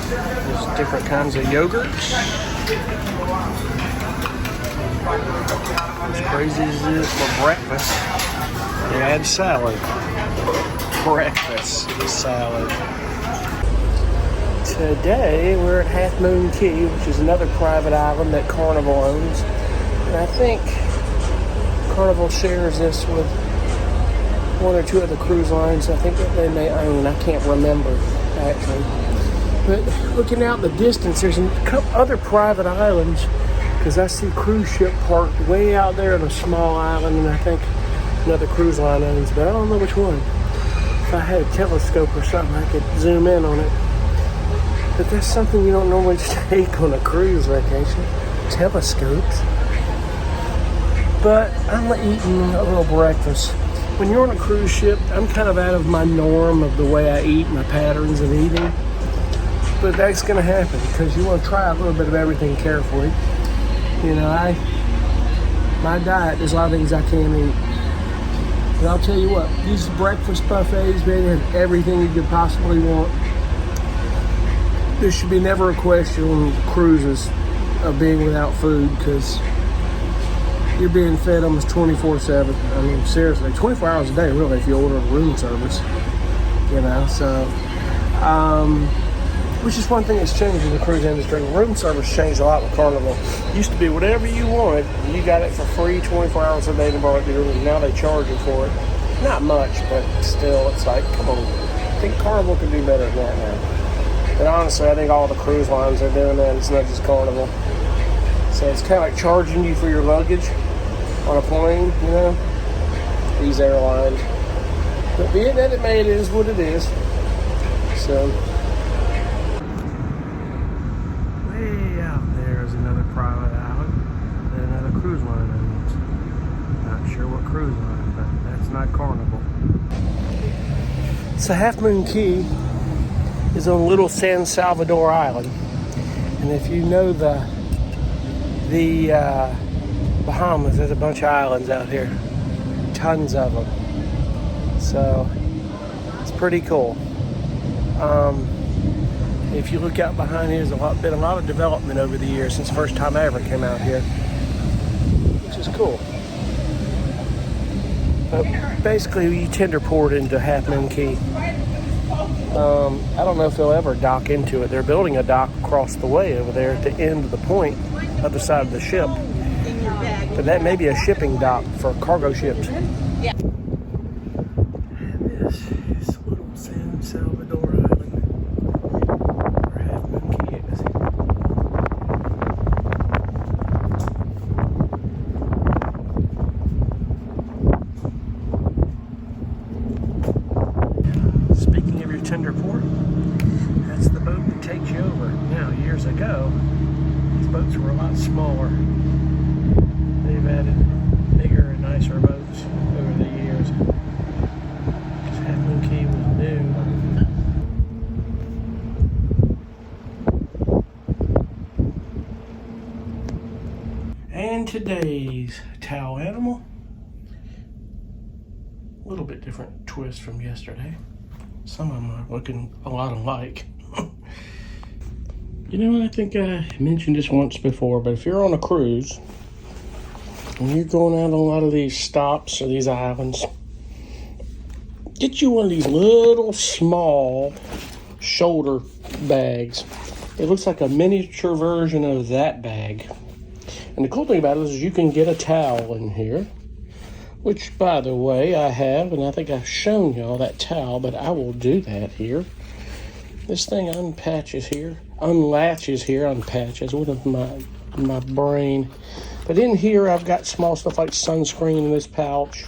There's different kinds of yogurts. As crazy as it is for breakfast, they had salad. Breakfast salad. Today we're at Half Moon Cay, which is another private island that Carnival owns. And I think Carnival shares this with one or two other cruise lines I think that they may own. I can't remember, actually. But looking out in the distance, there's a couple other private islands, because I see cruise ship parked way out there on a small island, and I think another cruise line owns, but I don't know which one. If I had a telescope or something, I could zoom in on it. But that's something you don't normally take on a cruise vacation, telescopes. But I'm eating a little breakfast. When you're on a cruise ship, I'm kind of out of my norm of the way I eat, my patterns of eating. But that's going to happen because you want to try a little bit of everything carefully. You know, my diet, there's a lot of things I can't eat. But I'll tell you what, these breakfast buffets, man, have everything you could possibly want. There should be never a question on cruises of being without food, because you're being fed almost 24/7. I mean, seriously, 24 hours a day, really, if you order a room service. You know, so, which is one thing that's changed in the cruise industry. Room service changed a lot with Carnival. It used to be whatever you wanted, you got it for free 24 hours a day in the bar at the room. Now they charge you for it. Not much, but still, it's like, come on. I think Carnival can do better than that now. But honestly, I think all the cruise lines are doing that. It's not just Carnival. So it's kind of like charging you for your luggage on a plane, you know, these airlines. But being that it is what it is. So, way out there is another private island that another cruise line owns. Not sure what cruise line, but that's not Carnival. So Half Moon Cay is on Little San Salvador Island, and if you know the Bahamas, there's a bunch of islands out here, tons of them. So it's pretty cool. If you look out behind here, there's been a lot of development over the years since the first time I ever came out here, which is cool. But basically, you tender port into Half Moon Cay. I don't know if they'll ever dock into it. They're building a dock across the way over there at the end of the point, other side of the ship. But that may be a shipping dock for cargo ships. Yeah. And this is Little San Salvador Island, where Half Moon Cay is. Speaking of your tender port, that's the boat that takes you over. Now, years ago, these boats were a lot smaller. They've added bigger and nicer boats over the years. Because Half Moon Cay was new. And today's towel animal, a little bit different twist from yesterday. Some of them are looking a lot alike. You know, I think I mentioned this once before, but if you're on a cruise, when you're going out on a lot of these stops or these islands, get you one of these little small shoulder bags. It looks like a miniature version of that bag. And the cool thing about it is you can get a towel in here, which, by the way, I have, and I think I've shown y'all that towel, but I will do that here. This thing unlatches here, what of my brain. But in here, I've got small stuff like sunscreen in this pouch.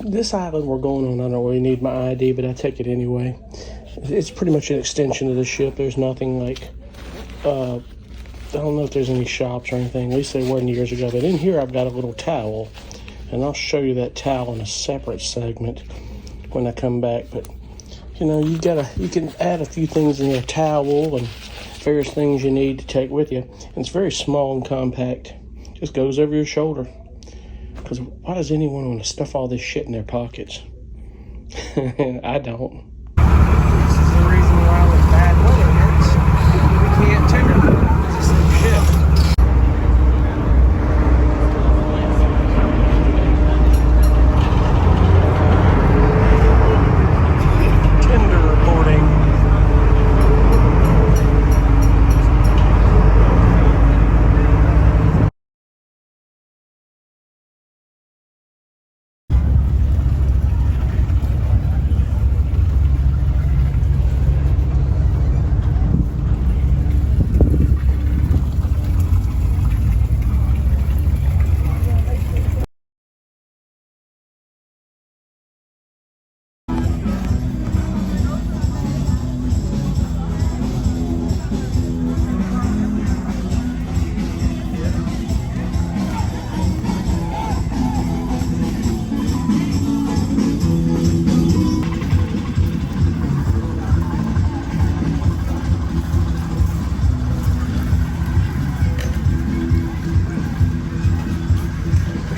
This island we're going on, I don't really need my ID, but I take it anyway. It's pretty much an extension of the ship. There's nothing like, I don't know if there's any shops or anything. At least there wasn't years ago. But in here, I've got a little towel, and I'll show you that towel in a separate segment when I come back. But you know, you can add a few things in your towel and various things you need to take with you. And it's very small and compact. Just goes over your shoulder. Because why does anyone want to stuff all this shit in their pockets? I don't. while when bad weather hits, we can't tender board. It's a ship.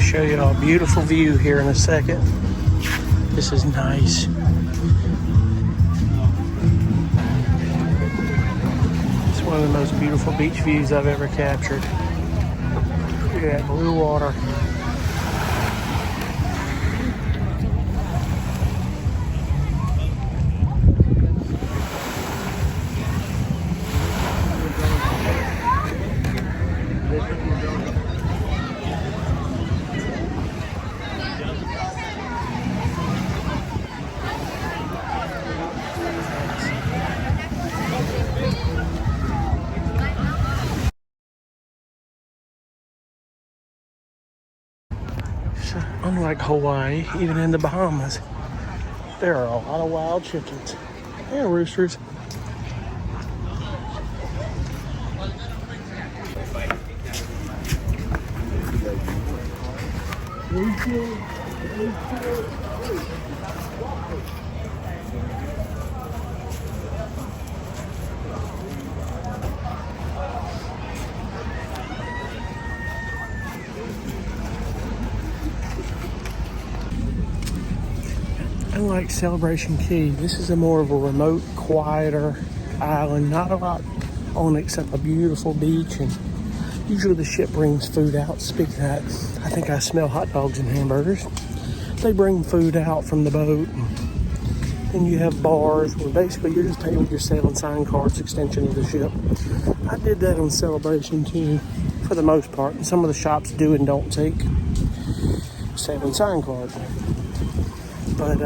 Show you a beautiful view here in a second. This is nice. It's one of the most beautiful beach views I've ever captured. Look at that blue water. Unlike Hawaii, even in the Bahamas, there are a lot of wild chickens and roosters. Unlike Celebration Key, this is a more of a remote, quieter island. Not a lot on it except a beautiful beach, and usually the ship brings food out. Speaking of that, I think I smell hot dogs and hamburgers. They bring food out from the boat, and you have bars where basically you're just paying with your sailing sign cards, extension of the ship. I did that on Celebration too, for the most part, and some of the shops do and don't take sailing sign cards. But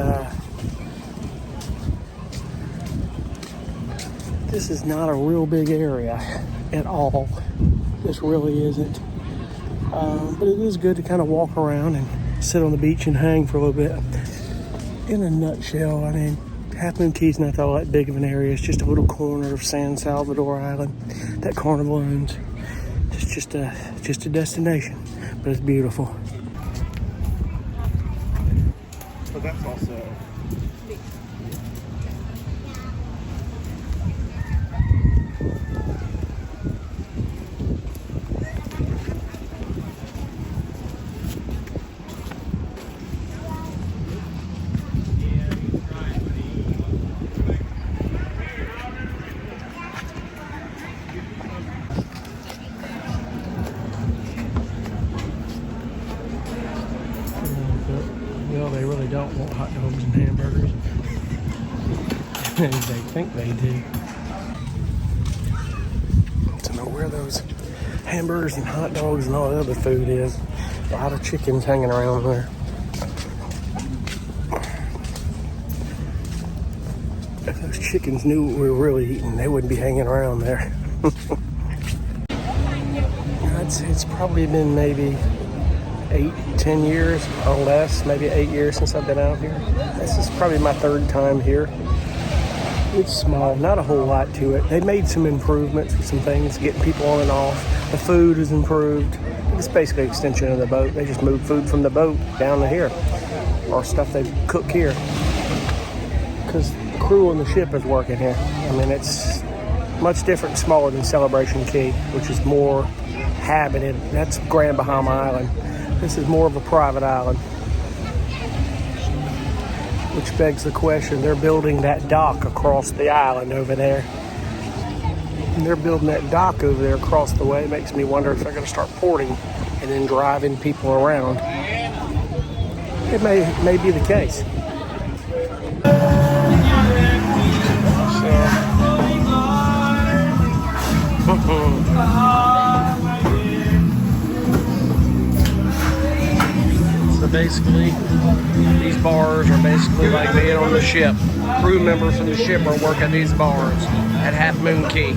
this is not a real big area at all. This really isn't. But it is good to kind of walk around and sit on the beach and hang for a little bit. In a nutshell, I mean, Half Moon Key's not all that big of an area. It's just a little corner of San Salvador Island that Carnival owns. It's just a destination, but it's beautiful. But that's also Well, they really don't want hot dogs and hamburgers. They think they do. To know where those hamburgers and hot dogs and all the other food is. A lot of chickens hanging around there. If those chickens knew what we were really eating, they wouldn't be hanging around there. It's probably been maybe 8-10 years or less, maybe 8 years since I've been out here. This is probably my third time here. It's small, not a whole lot to it. They made some improvements with some things, getting people on and off. The food is improved. It's basically an extension of the boat. They just move food from the boat down to here, or stuff they cook here. Because the crew on the ship is working here. I mean, it's much different, smaller than Celebration Key, which is more habited. That's Grand Bahama Island. This is more of a private island. which begs the question, they're building that dock across the island over there. And they're building that dock over there across the way. It makes me wonder if they're going to start porting and then driving people around. It may be the case. So basically, these bars are basically like being on the ship. Crew members from the ship are working these bars at Half Moon Cay.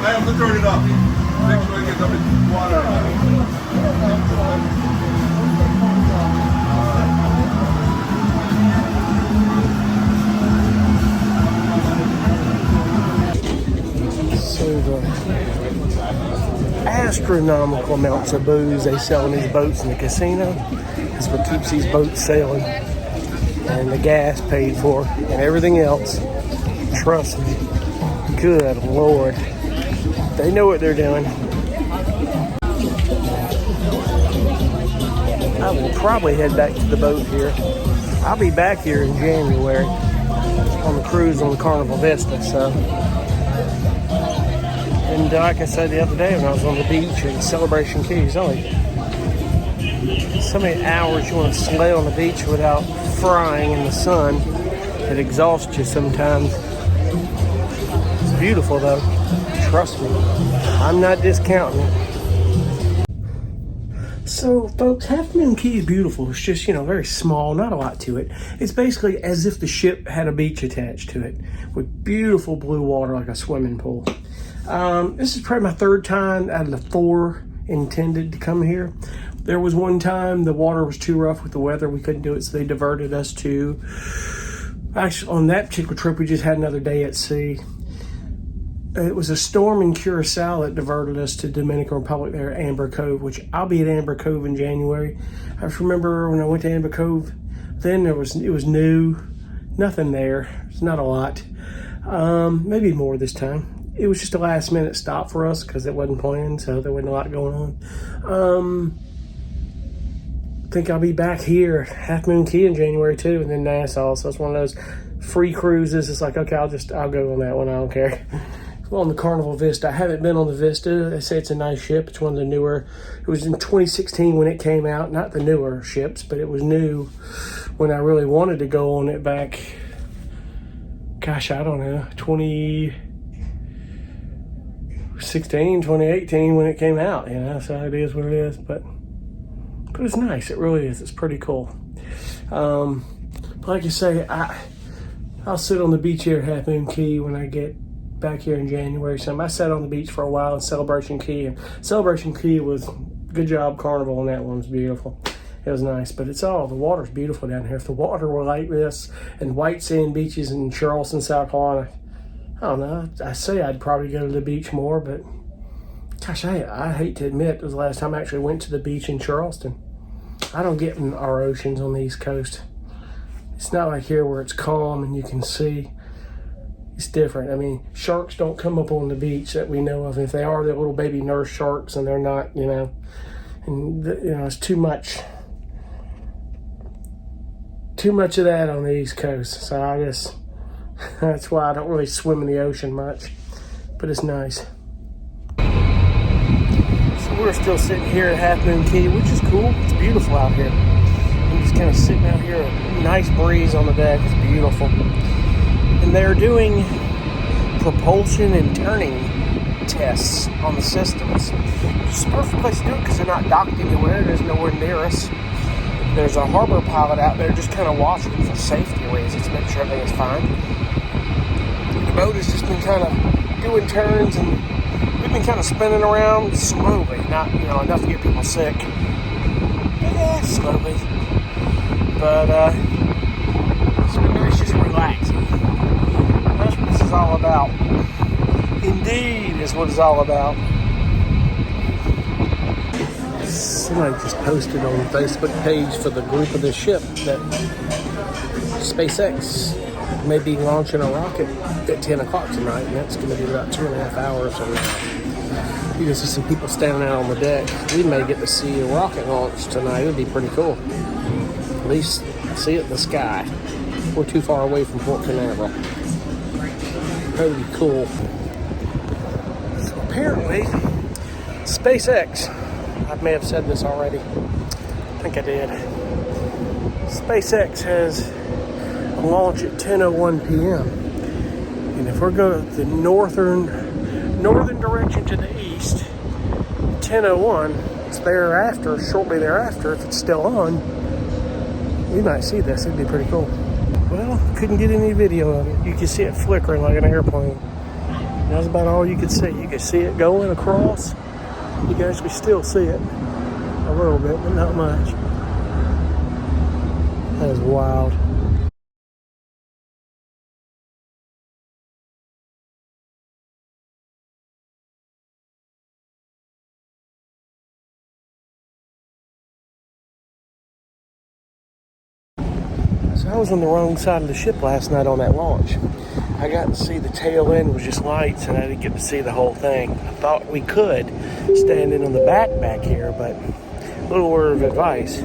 I have to turn it up. Make sure it gets up in water. So the astronomical amounts of booze they sell in these boats in the casino is what keeps these boats sailing. And the gas paid for and everything else. Trust me. Good Lord. They know what they're doing. I will probably head back to the boat here. I'll be back here in January on the cruise on the Carnival Vista. So, and like I said the other day when I was on the beach in Celebration Key, it's only so many hours you want to lay on the beach without frying in the sun. It exhausts you sometimes. It's beautiful though. Trust me. I'm not discounting it. So, folks, Half Moon Cay is beautiful. It's just, very small, not a lot to it. It's basically as if the ship had a beach attached to it with beautiful blue water like a swimming pool. This is probably my third time out of the 4 intended to come here. There was one time the water was too rough with the weather. We couldn't do it, so they diverted us to... Actually, on that particular trip, we just had another day at sea. It was a storm in Curacao that diverted us to Dominican Republic there at Amber Cove, which I'll be at Amber Cove in January. I just remember when I went to Amber Cove, then it was new, nothing there. It's not a lot. Maybe more this time. It was just a last minute stop for us because it wasn't planned, so there wasn't a lot going on. I think I'll be back here, Half Moon Cay in January too, and then Nassau. So it's one of those free cruises. It's like, okay, I'll go on that one. I don't care. Well, on the Carnival Vista. I haven't been on the Vista. They say it's a nice ship. It's one of the newer. It was in 2016 when it came out. Not the newer ships, but it was new when I really wanted to go on it back, gosh, I don't know, 2016, 2018 when it came out, so it is what it is. But it's nice. It really is. It's pretty cool. But like you say, I'll sit on the beach here at Half Moon Cay when I get back here in January. So I sat on the beach for a while in Celebration Key, and Celebration Key was good job. Carnival, and that one was beautiful. It was nice, but the water's beautiful down here. If the water were like this and white sand beaches in Charleston, South Carolina, I don't know. I say I'd probably go to the beach more, but gosh, I hate to admit it was the last time I actually went to the beach in Charleston. I don't get in our oceans on the East Coast. It's not like here where it's calm and you can see. It's different. I mean, sharks don't come up on the beach that we know of. If they are, they're little baby nurse sharks, and they're not, and it's too much of that on the East Coast. So I guess that's why I don't really swim in the ocean much, but it's nice. So we're still sitting here at Half Moon Cay, which is cool. It's beautiful out here. I'm just kind of sitting out here, a nice breeze on the deck. It's beautiful. And they're doing propulsion and turning tests on the systems. It's the perfect place to do it because they're not docked anywhere. There's nowhere near us. There's a harbor pilot out there just kind of watching for safety reasons to make sure everything is fine. The boat has just been kind of doing turns, and we've been kind of spinning around slowly. Not, enough to get people sick. Yeah, slowly. But, it's been nice just relaxing. That's what this is all about. Indeed is what it's all about. Somebody just posted on the Facebook page for the group of the ship that SpaceX may be launching a rocket at 10 o'clock tonight, and that's going to be about 2.5 hours from now. You can see some people standing out on the deck. We may get to see a rocket launch tonight. It would be pretty cool. At least see it in the sky. We're too far away from Port Canaveral. That would be cool. So apparently, SpaceX, I may have said this already. I think I did. SpaceX has a launch at 10:01 p.m. And if we're going the northern direction to the east, 10:01, it's thereafter, shortly thereafter, if it's still on, we might see this. It'd be pretty cool. Well, couldn't get any video of it. You could see it flickering like an airplane. That's about all you could see. You could see it going across. You can actually still see it a little bit, but not much. That is wild. So I was on the wrong side of the ship last night on that launch. I got to see the tail end was just lights, and I didn't get to see the whole thing. I thought we could stand in on the back here, but a little word of advice.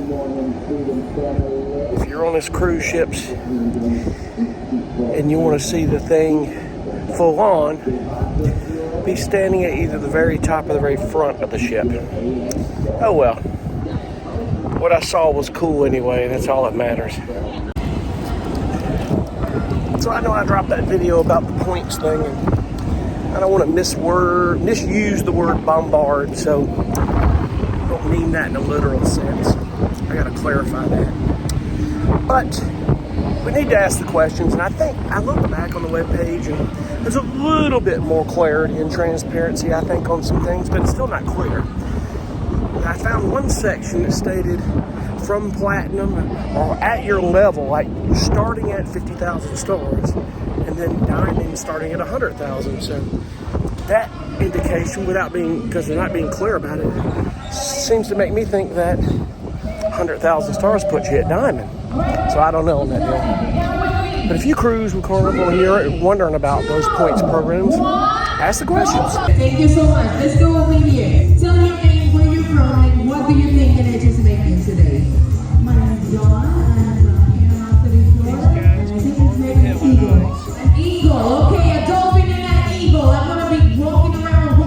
If you're on this cruise ships and you want to see the thing full on, be standing at either the very top or the very front of the ship. Oh well. What I saw was cool anyway, that's all that matters. So I know I dropped that video about the points thing, and I don't want to misuse the word bombard, so I don't mean that in a literal sense. I got to clarify that. But we need to ask the questions, and I think I looked back on the webpage, and there's a little bit more clarity and transparency, I think, on some things, but it's still not clear. I found one section that stated from platinum or at your level, like starting at 50,000 stars, and then diamond starting at 100,000. So that indication, because they're not being clear about it, seems to make me think that 100,000 stars puts you at diamond. So I don't know on that deal. But if you cruise with Carnival and you're wondering about those points programs, ask the questions. Thank you so much. Let's go over here. Tell me your name, where you're from, and what do you think that it is making today? My name is John, and I'm here on City Florida, and I think it's making an eagle. An eagle, okay, a dolphin and an eagle. I'm going to be walking around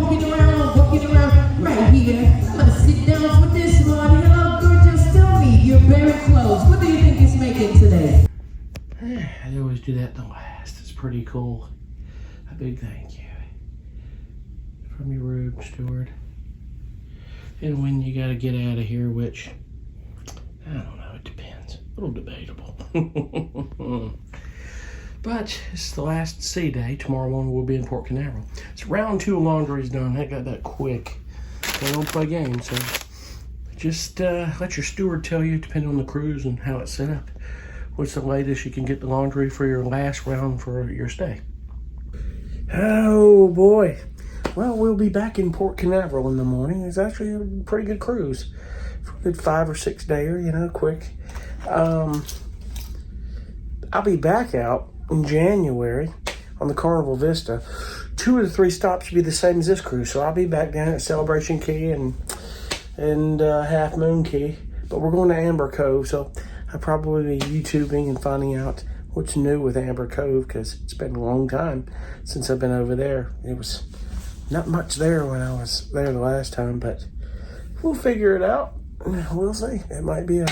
right here. I'm going to sit down for this one. Hello, gorgeous. Tell me, you're very close. What do you think it's making today? I always do that the last. It's pretty cool. A big thank you from your room steward. And when you got to get out of here, which, I don't know, it depends. A little debatable. But it's the last sea day. Tomorrow morning we'll be in Port Canaveral. It's round 2 of laundry is done. I got that quick. They don't play games, so just let your steward tell you, depending on the cruise and how it's set up, what's the latest you can get the laundry for your last round for your stay. Oh boy. Well, we'll be back in Port Canaveral in the morning. It's actually a pretty good cruise. For a good 5 or 6 dayer, quick. I'll be back out in January on the Carnival Vista. 2 of the 3 stops will be the same as this cruise. So I'll be back down at Celebration Key and Half Moon Key. But we're going to Amber Cove, so I'll probably be YouTubing and finding out what's new with Amber Cove, because it's been a long time since I've been over there. It was not much there when I was there the last time, but we'll figure it out. We'll see. It might be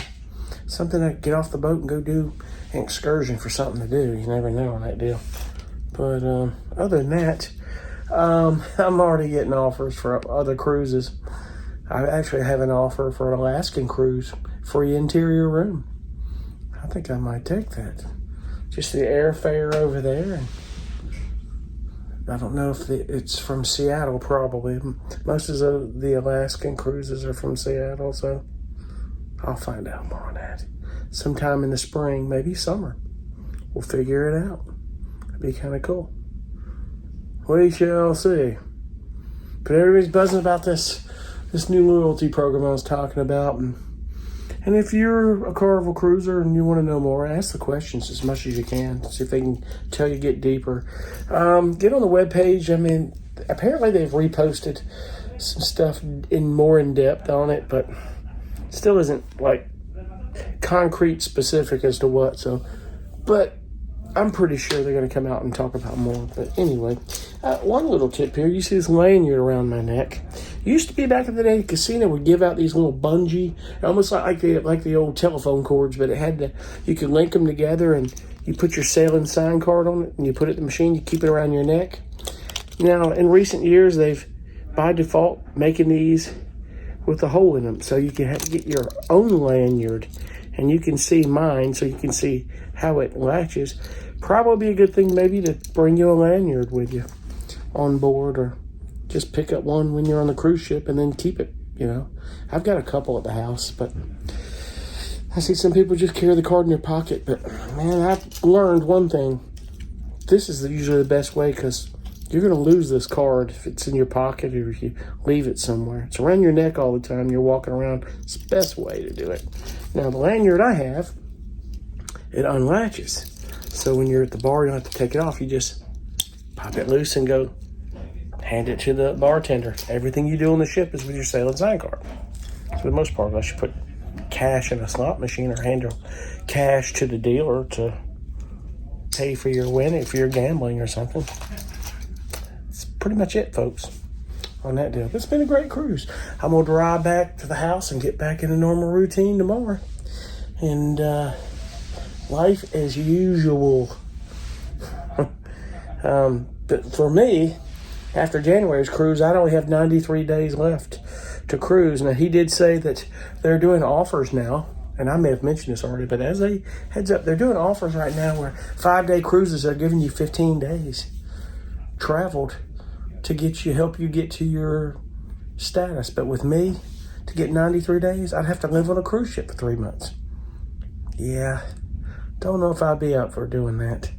something to get off the boat and go do an excursion for something to do. You never know on that deal. But other than that, I'm already getting offers for other cruises. I actually have an offer for an Alaskan cruise, free interior room. I think I might take that. Just the airfare over there. And I don't know if it's from Seattle, probably. Most of the Alaskan cruises are from Seattle, so I'll find out more on that. Sometime in the spring, maybe summer. We'll figure it out. It'd be kind of cool. We shall see. But everybody's buzzing about this new loyalty program I was talking about, and And if you're a Carnival cruiser and you want to know more, ask the questions as much as you can. See if they can tell you get deeper. Get on the webpage. I mean, apparently they've reposted some stuff more in depth on it, but still isn't like concrete specific as to what. So, but I'm pretty sure they're going to come out and talk about more. But anyway, one little tip here. You see this lanyard around my neck. Used to be back in the day, the casino would give out these little bungee, almost like the old telephone cords, but it had you could link them together, and you put your sailing sign card on it, and you put it in the machine, you keep it around your neck. Now, in recent years, they've, by default, making these with a hole in them, so you can get your own lanyard, and you can see mine, so you can see how it latches. Probably a good thing maybe to bring you a lanyard with you on board, or just pick up one when you're on the cruise ship and then keep it, you know. I've got a couple at the house, but I see some people just carry the card in their pocket. But, man, I've learned one thing. This is usually the best way, because you're going to lose this card if it's in your pocket or if you leave it somewhere. It's around your neck all the time. You're walking around. It's the best way to do it. Now, the lanyard I have, it unlatches. So when you're at the bar, you don't have to take it off. You just pop it loose and go hand it to the bartender. Everything you do on the ship is with your sailing sign card. So for the most part, unless you put cash in a slot machine or hand cash to the dealer to pay for your win if you're gambling or something. That's pretty much it, folks, on that deal. It's been a great cruise. I'm going to drive back to the house and get back in a normal routine tomorrow. And life as usual. But for me, after January's cruise, I'd only have 93 days left to cruise. Now, he did say that they're doing offers now, and I may have mentioned this already, but as a heads up, they're doing offers right now where 5-day cruises are giving you 15 days traveled to help you get to your status. But with me, to get 93 days, I'd have to live on a cruise ship for 3 months. Yeah, don't know if I'd be up for doing that.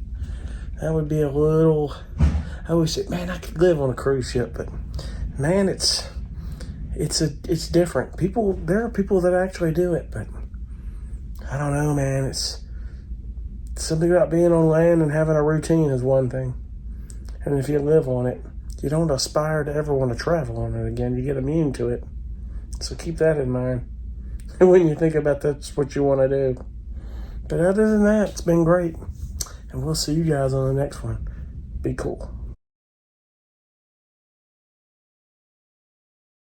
That would be a little... I always say, man, I could live on a cruise ship, but man, it's different. There are people that actually do it, but I don't know, man. It's something about being on land and having a routine is one thing, and if you live on it, you don't aspire to ever want to travel on it again. You get immune to it, so keep that in mind when you think about that's what you want to do. But other than that, it's been great, and we'll see you guys on the next one. Be cool.